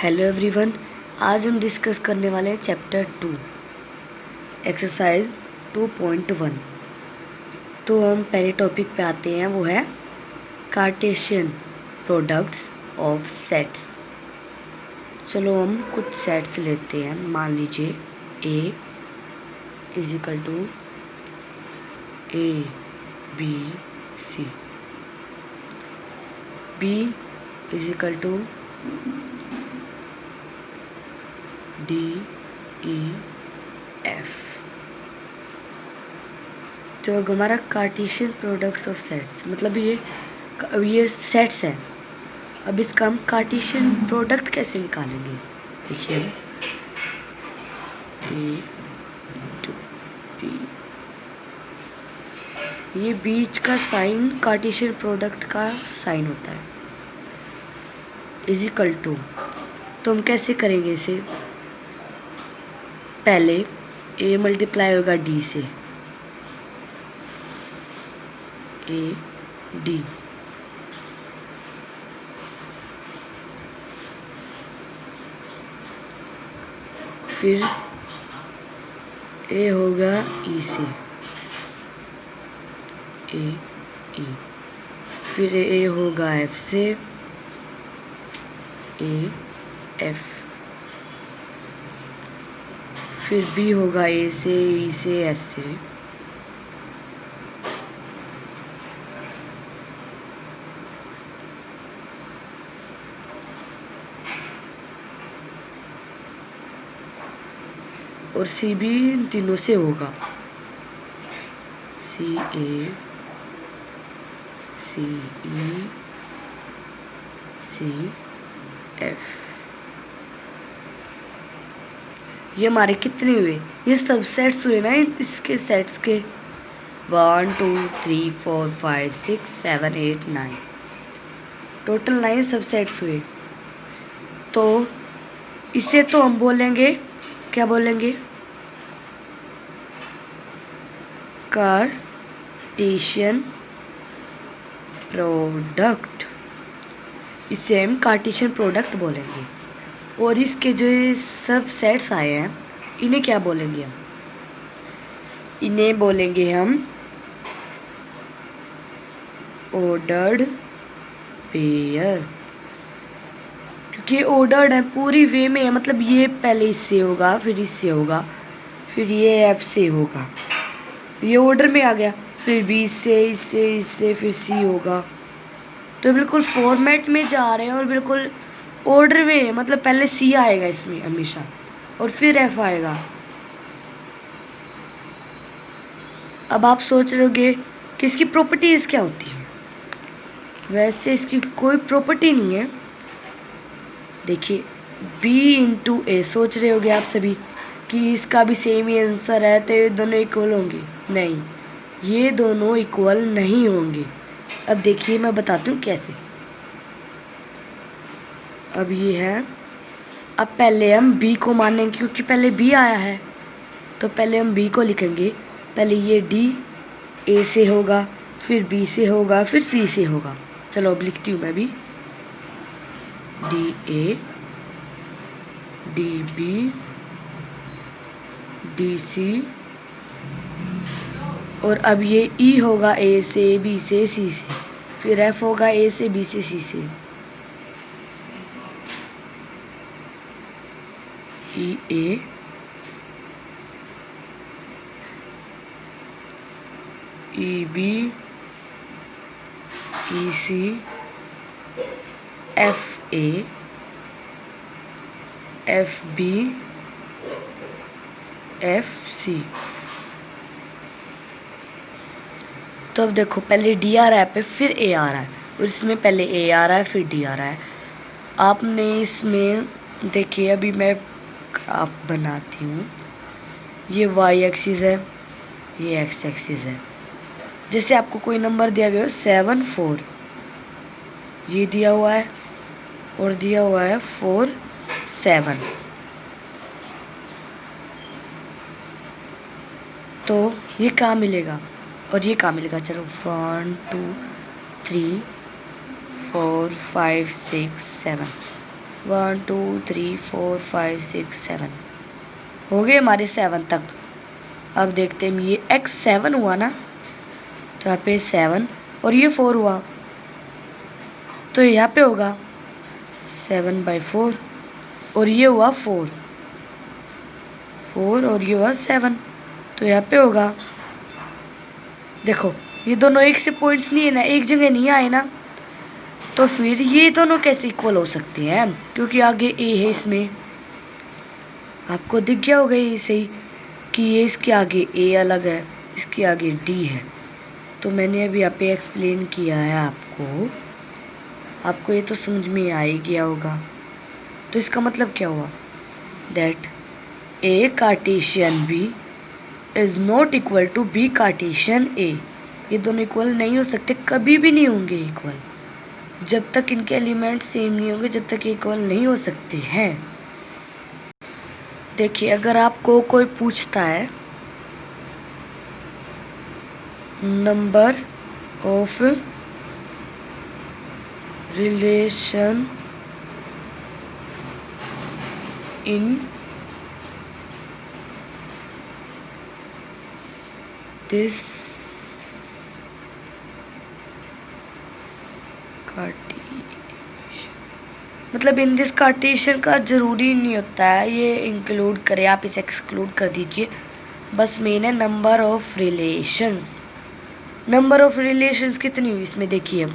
Hello everyone, आज हम discuss करने वाले हैं चैप्टर 2 एक्सरसाइज 2.1। तो हम पहले टॉपिक पे आते हैं, वो है कार्टेशियन प्रोडक्ट्स ऑफ सेट्स। चलो हम कुछ सेट्स लेते हैं। मान लीजिए A is equal to A B C, B is equal to D E F। तो हमारा कार्टेशियन प्रोडक्ट्स ऑफ सेट्स मतलब ये सेट्स हैं। अब इसका हम कार्टेशियन प्रोडक्ट कैसे निकालेंगे? देखिए ये बीच का साइन कार्टेशियन प्रोडक्ट का साइन होता है, इजिकल टू। तो हम कैसे करेंगे इसे? पहले A मल्टीप्लाई होगा D से, A D, फिर A होगा E से, A E, फिर A होगा F से, A F, फिर B होगा A से, E से, F से, और C भी इन तीनों से होगा, C A, C E, C F। ये हमारे कितने हुए? ये सब सेट्स हुए ना इसके सेट्स के 1 2 3 4 5 6 7 8 9, टोटल 9 सब सेट्स हुए। तो इसे तो हम बोलेंगे, क्या बोलेंगे? Cartesian product. इसे हम कार्टेशियन प्रोडक्ट बोलेंगे। और इसके जो ये सब सेट्स आए हैं, इन्हें क्या बोलेंगे हम? इन्हें बोलेंगे हम ऑर्डर्ड पेयर, क्योंकि ये ऑर्डर्ड है, पूरी वे में है। मतलब ये पहले इससे होगा, फिर इससे होगा, फिर ये F से होगा, ये ऑर्डर में आ गया, फिर B से, इससे फिर C होगा। तो बिल्कुल फॉर्मेट में जा रहे हैं और बिल्कुल ऑर्डर में है। मतलब पहले C आएगा इसमें हमेशा और फिर F आएगा। अब आप सोच रहे होगे कि इसकी प्रॉपर्टीज क्या होती है? वैसे इसकी कोई प्रॉपर्टी नहीं है। देखिए B इंटू A, सोच रहे होगे आप सभी कि इसका भी सेम ही आंसर है, तो ये दोनों इक्वल होंगे। नहीं, ये दोनों इक्वल नहीं होंगे। अब देखिए मैं बताती हूँ कैसे। अब ये है, अब पहले हम B को मानेंगे क्योंकि पहले B आया है, तो पहले हम B को लिखेंगे। पहले ये D A से होगा, फिर B से होगा, फिर C से होगा। चलो अब लिखती हूँ मैं भी, D A D B D C, और अब ये E होगा A से, B से, C से, फिर F होगा A से, B से, C से, E A E B E C F A F B F C। तो अब देखो पहले D आ रहा है पे, फिर A आ रहा है, और इसमें पहले A आ रहा है, फिर D आ रहा है। आपने इसमें देखिए, अभी मैं ग्राफ बनाती हूँ। ये Y एक्सिस है, ये X एक्सिस है। जैसे आपको कोई नंबर दिया गया हो 7 4, ये दिया हुआ है और दिया हुआ है 4 7, तो ये कहाँ मिलेगा और ये कहाँ मिलेगा? चलो 1 2 3 4 5 6 7, 1 2 3 4 5 6 7 हो गए हमारे 7 तक। अब देखते हैं ये x 7 हुआ ना, तो यहाँ पे 7 और ये 4 हुआ, तो यहाँ पे होगा 7/4 और ये हुआ 4 और ये हुआ 7, तो यहाँ पे होगा। देखो ये दोनों एक से पॉइंट्स नहीं है ना, एक जगह नहीं आए ना, तो फिर ये दोनों कैसे इक्वल हो सकते हैं, क्योंकि आगे a है इसमें। आपको दिख गया होगा ये सही कि ये इसके आगे a अलग है, इसके आगे d है। तो मैंने अभी यहाँ पे एक्सप्लेन किया है आपको ये तो समझ में आ ही गया होगा। तो इसका मतलब क्या हुआ, that a cartesian b is not equal to b cartesian a। ये दोनों इक्वल नहीं हो सकते, कभी भी नहीं होंगे इक्वल। जब तक इनके एलिमेंट सेम नहीं होंगे, जब तक इक्वल नहीं हो सकते हैं। देखिए अगर आपको कोई पूछता है number of relation in this Cartesian, मतलब इन दिस कार्टेशियन का ज़रूरी नहीं होता है ये इंक्लूड करे, आप इसे एक्सक्लूड कर दीजिए। बस मेन है number of relations. Number of relations कितनी हुई इसमें, देखिए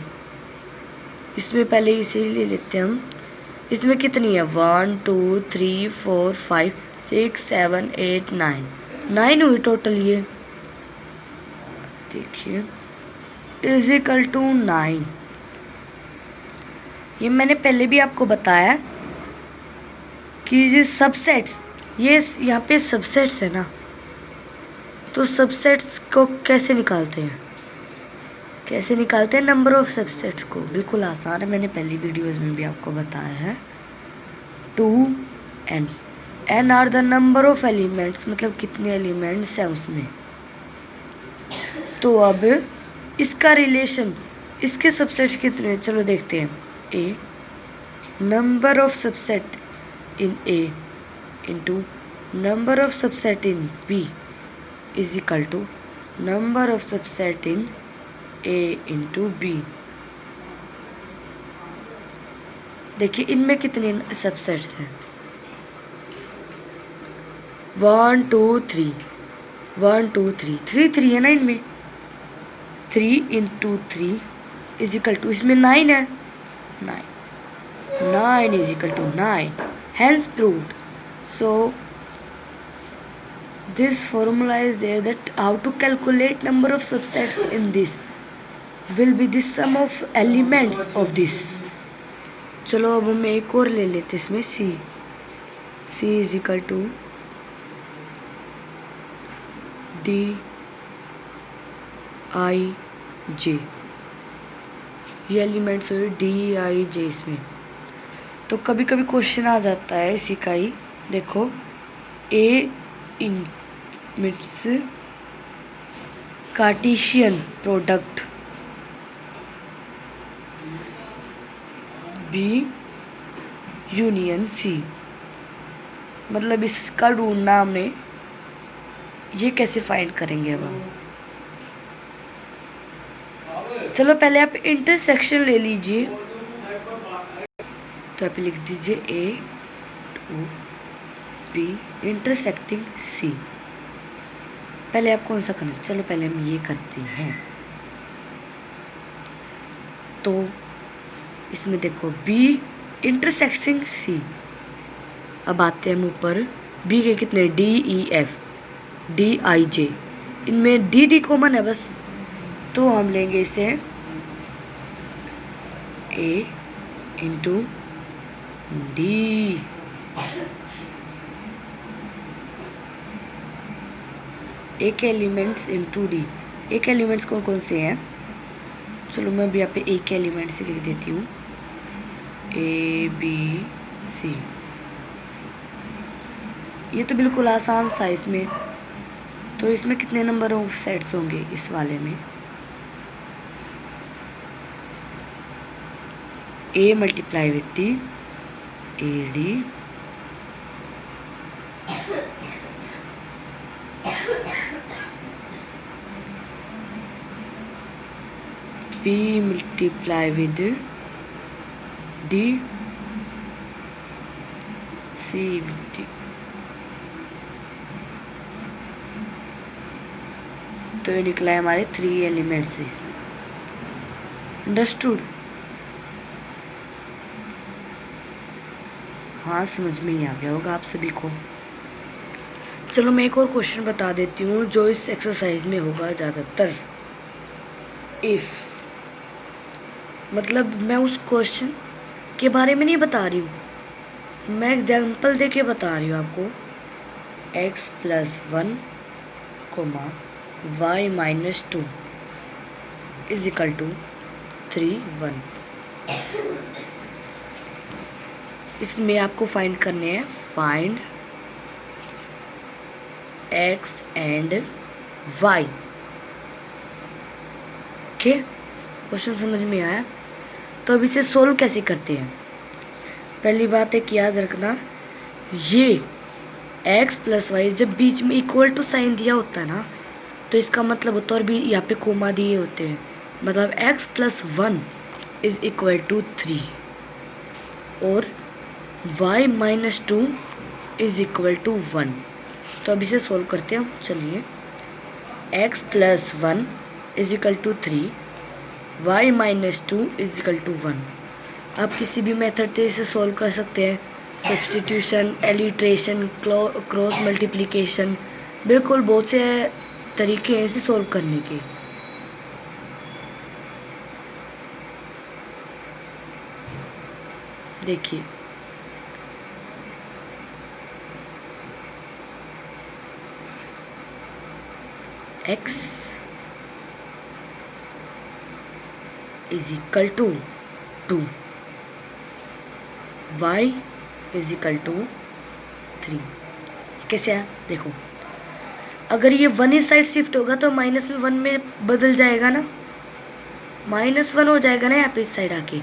इसमें पहले इसे ले लेते हैं हम। इसमें कितनी है 1 2 3 4 5 6 7 8 9 हुई टोटल। ये देखिए इज इक्वल टू 9। ये मैंने पहले भी आपको बताया कि ये सबसेट्स, ये यहाँ पे सबसेट्स है ना, तो सबसेट्स को कैसे निकालते हैं, नंबर ऑफ सबसेट्स को। बिल्कुल आसान है, मैंने पहली वीडियोस में भी आपको बताया है। 2n are the number of elements, मतलब कितने एलिमेंट्स हैं उसमें। तो अब इसका रिलेशन, इसके सबसेट्स कितने हैं, चलो देखते हैं। a number of subset in a into number of subset in b is equal to number of subset in a into b। देखिए इनमें कितने सबसेट्स हैं, 1 2 3 1 2 3 3 है ना इनमें। 3 इंटू 3 इज इक्वल टू, इसमें 9 है, 9 is equal to 9, hence proved. So this formula is there that how to calculate number of subsets in this will be the sum of elements of this. चलो अब हम एक और ले लेते इसमें c is equal to d i j। ये elements हुए डी आई जे इसमें। तो कभी कभी क्वेश्चन आ जाता है इसी का ही, देखो A means Cartesian product B union C, मतलब इसका ढूंढना हमने, ये कैसे फाइंड करेंगे अब हम। चलो पहले आप इंटरसेक्शन ले लीजिए, तो आप लिख दीजिए ए टू बी इंटरसेक्टिंग सी। पहले आप कौन सा करना, चलो पहले हम ये करते हैं। तो इसमें देखो बी इंटरसेक्टिंग सी। अब आते हैं हम ऊपर, बी के कितने D E F D I J, इनमें डी डी कॉमन है बस, तो हम लेंगे इसे ए इंटू डी। ए के एलिमेंट्स इंटू डी। ए के एलिमेंट्स कौन कौन से हैं, चलो मैं अभी यहाँ पे ए के एलिमेंट्स लिख देती हूँ, ए बी सी। ये तो बिल्कुल आसान सा इसमें। तो इसमें कितने नंबर ऑफ सेट्स होंगे इस वाले में, a multiply with D AD B multiply with D C with D। तो ये निकला है हमारे 3 एलिमेंट्स है इसमें। अंडरस्टूड? हाँ, समझ में ही आ गया होगा आप सभी को। चलो मैं एक और क्वेश्चन बता देती हूँ जो इस एक्सरसाइज में होगा ज़्यादातर। इफ़ मतलब मैं उस क्वेश्चन के बारे में नहीं बता रही हूँ, मैं एग्जाम्पल दे के बता रही हूँ आपको। x+1, y-2 is equal to 3, 1। इसमें आपको फाइंड करने हैं, find x and y। Okay, question समझ में आया? तो अब इसे सोल्व कैसे करते हैं? पहली बात है कि याद रखना, ये x+y जब बीच में इक्वल टू साइन दिया होता है ना, तो इसका मतलब होता है, और भी यहाँ पे कोमा दिए होते हैं, मतलब x+1 इज इक्वल टू 3 और y-2 इज इक्वल टू 1। तो अब इसे सोल्व करते हैं। चलिए, x+1 is equal to 3, y-2 is equal to 1। आप किसी भी मेथड से इसे सोल्व कर सकते हैं, सब्स्टिट्यूशन, एलिट्रेशन, क्रॉस मल्टीप्लिकेशन, बिल्कुल बहुत से तरीके हैं इसे सोल्व करने के। देखिए, x is equal to 2, y is equal to 3। कैसे है? देखो, अगर ये 1 इस साइड शिफ्ट होगा तो माइनस में 1 में बदल जाएगा ना, -1 हो जाएगा ना यहाँ पे इस साइड आके।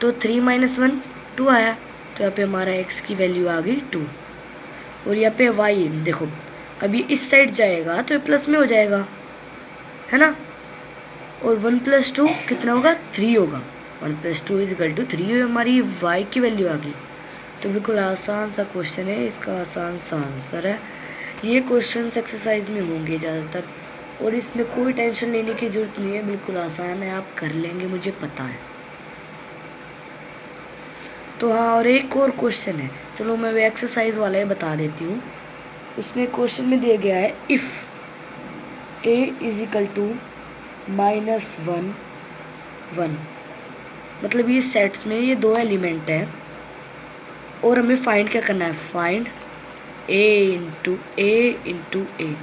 तो 3 - 1 2 आया, तो यहाँ पे हमारा x की वैल्यू आ गई 2। और यहाँ पे y देखो, अभी इस साइड जाएगा तो ये प्लस में हो जाएगा, है ना। और 1 + 2 कितना होगा? 3 होगा। 1 + 2 इज इक्वल टू 3, हमारी y की वैल्यू आ गई। तो बिल्कुल आसान सा क्वेश्चन है, इसका आसान सा आंसर है। ये क्वेश्चन एक्सरसाइज में होंगे ज़्यादातर, और इसमें कोई टेंशन लेने की ज़रूरत नहीं है, बिल्कुल आसान है, आप कर लेंगे, मुझे पता है। तो हाँ, और एक और क्वेश्चन है, चलो मैं वो एक्सरसाइज वाला ही बता देती हूँ। उसमें क्वेश्चन में दिया गया है, if a is equal to -1 1, मतलब ये सेट्स में ये 2 एलिमेंट हैं, और हमें फाइंड क्या करना है? Find a into a।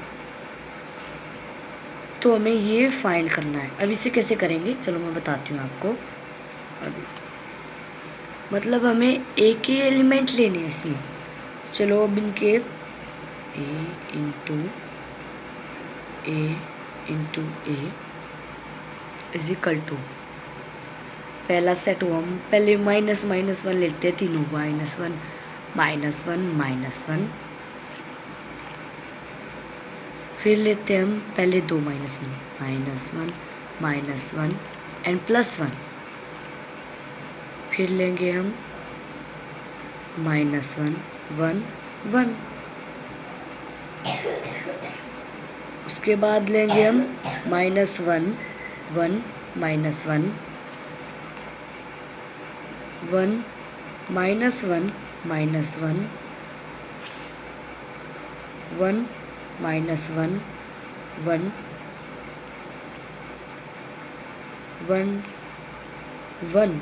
तो हमें ये फाइंड करना है। अब इसे कैसे करेंगे, चलो मैं बताती हूँ आपको अभी। मतलब हमें a के एलिमेंट लेने हैं इसमें। चलो अब इनके a into a is equal to, पहला सेट हुआ, हम पहले -1 लेते हैं तीनों, -1 -1 फिर लेते हैं हम पहले 2 -1 -1 एंड +1, फिर लेंगे हम -1 1 1, उसके बाद लेंगे हम -1 1 -1 1 -1 -1 1 -1 1 1 1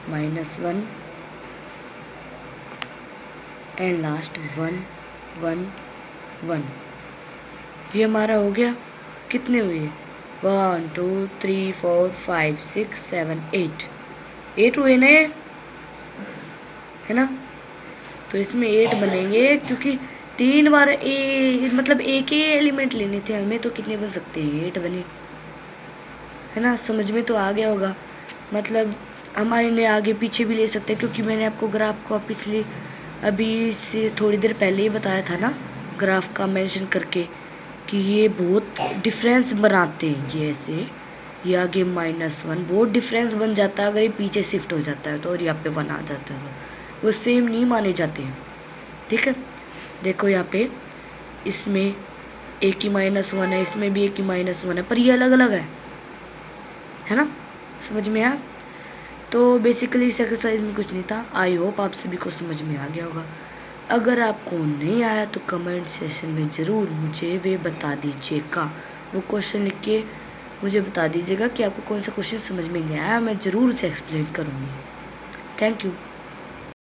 -1 एंड लास्ट 1 1 1। ये हमारा हो गया। कितने हुए? 1 2 3 4 5 6 7 8 हुए ना, है ना। तो इसमें 8 बनेंगे, क्योंकि 3 बार मतलब एक ही एलिमेंट लेने थे हमें, तो कितने बन सकते हैं? 8 बने, है ना। समझ में तो आ गया होगा। मतलब हम इन्हें आगे पीछे भी ले सकते हैं, क्योंकि मैंने आपको ग्राफ को पिछली अभी से थोड़ी देर पहले ही बताया था ना, ग्राफ का मेंशन करके, कि ये बहुत डिफरेंस बनाते हैं। ये ऐसे ये आगे -1 बहुत डिफरेंस बन जाता है अगर ये पीछे शिफ्ट हो जाता है तो, और यहाँ पे 1 आ जाता है, वो सेम नहीं माने जाते हैं। ठीक है, देखो यहाँ पे इसमें एक ही -1 है, इसमें भी एक ही -1 है, पर ये अलग अलग है ना, समझ में आया? तो बेसिकली इस एक्सरसाइज में कुछ नहीं था। आई होप आप सभी को समझ में आ गया होगा। अगर आपको नहीं आया तो कमेंट सेशन में ज़रूर मुझे वे बता दीजिएगा, वो क्वेश्चन लिख के मुझे बता दीजिएगा कि आपको कौन सा क्वेश्चन समझ में नहीं आया, मैं ज़रूर उसे एक्सप्लेन करूँगी। Thank you.